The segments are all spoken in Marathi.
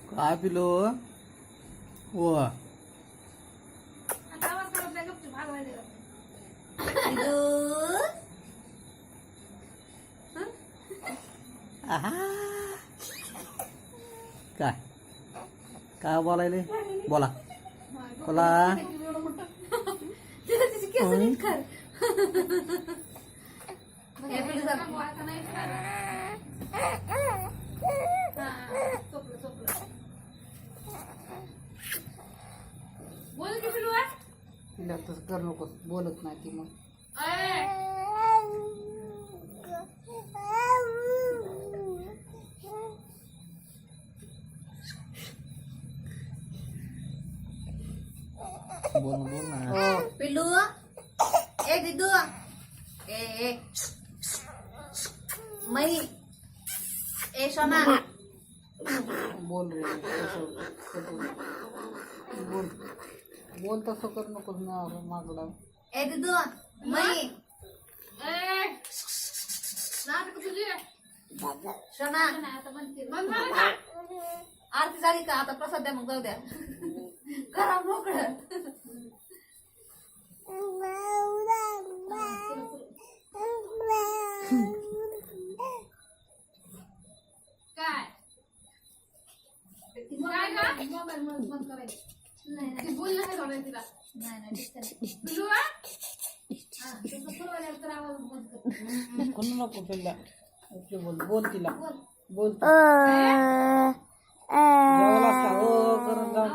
काय पिलो ओ काय काय बोलायले बोला बोला तिला तसं कर नको बोलत नाही ती मग बोल ना पिल्लू ए दिदू ए मई ए सोना बोल रे बोल बोल तसं कर नकोस ना मागला ए दिदू मई सोना आरती झाली का आता प्रसाद द्या मग जाऊ द्या करा मोकळं नको तिला बोल बोल तिला बोल करून जाऊ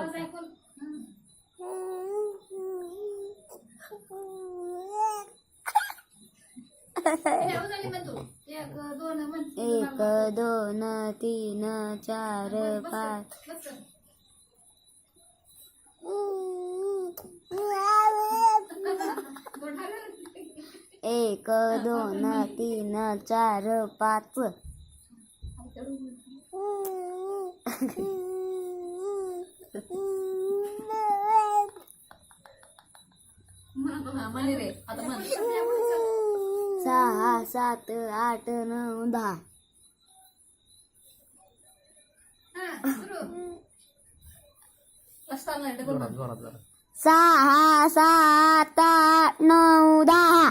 एक दोन तीन चार पाच एक दोन तीन चार पाच सहा सात आठ नऊ दहा सहा सात आठ नऊ दहा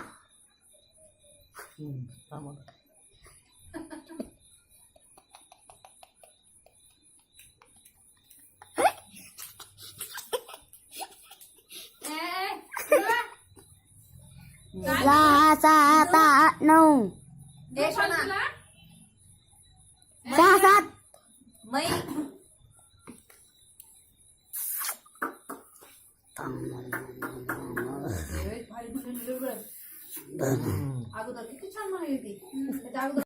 सहा सात आठ नऊ सहा सात मै अगोदर किती छान म्हणाली ती